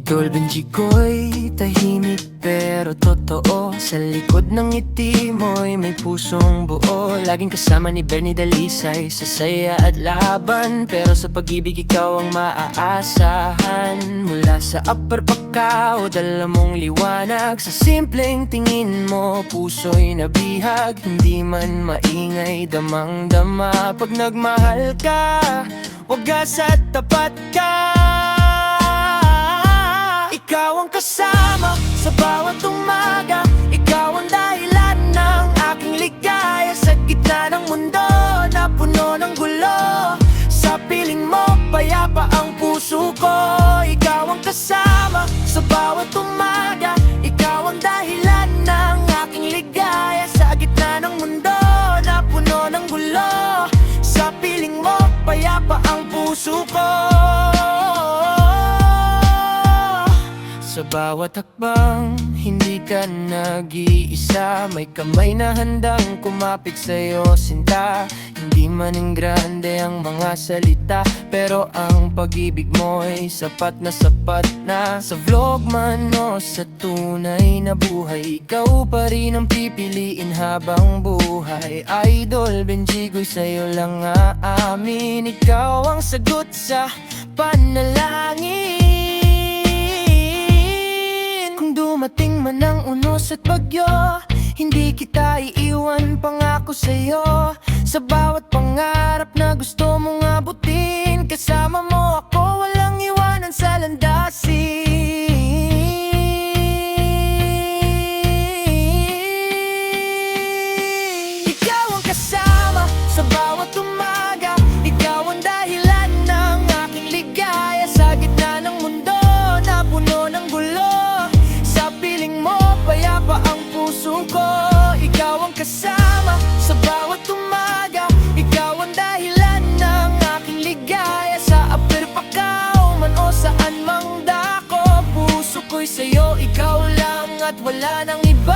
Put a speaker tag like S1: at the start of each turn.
S1: Idol Benji ko'y tahimik pero totoo. Sa likod ng ngiti mo'y may pusong buo. Laging kasama ni Bernie Dalisay sa saya at laban, pero sa pag-ibig ikaw ang maaasahan. Mula sa upper Pacao, dala mong liwanag. Sa simpleng tingin mo, puso'y nabihag. Hindi man maingay, damang-dama. Pag nagmahal ka, wagas at tapat ka. Ikaw ang kasama sa bawat umaga. Ikaw ang dahilan ng aking ligaya. Sa gitna ng mundo na puno ng gulo, sa piling mo payapa ang puso ko. Ikaw ang kasama sa bawat umaga. Ikaw ang dahilan ng aking ligaya. Sa gitna ng mundo na puno ng gulo, sa piling mo payapa ang puso ko. Sa bawat hakbang, hindi ka nag-iisa. May kamay na handang kumapit sa'yo, sinta. Hindi man ang grande ang mga salita, pero ang pag-ibig mo'y sapat na sapat na. Sa vlog man o sa tunay na buhay, ikaw pa rin ang pipiliin habang buhay. Idol Benji ko'y sa'yo lang aamin. Ikaw ang sagot sa panalangin. Dumating man ang unos at bagyo, hindi kita iiwan, pangako sa'yo. Sa bawat pangarap na gusto mong abutin, kasama mo ako, walang iwanan sa landasin. Ikaw ang kasama sa bawat umaga. Ikaw ang dahilan ng aking ligaya. Sa gitna ng mundo na puno ng gulo, payapa ang puso ko. Ikaw ang kasama sa bawat umaga. Ikaw ang dahilan ng aking ligaya. Sa upper Pacao man o saan mang dako, puso ko'y sa'yo, ikaw lang at wala nang iba.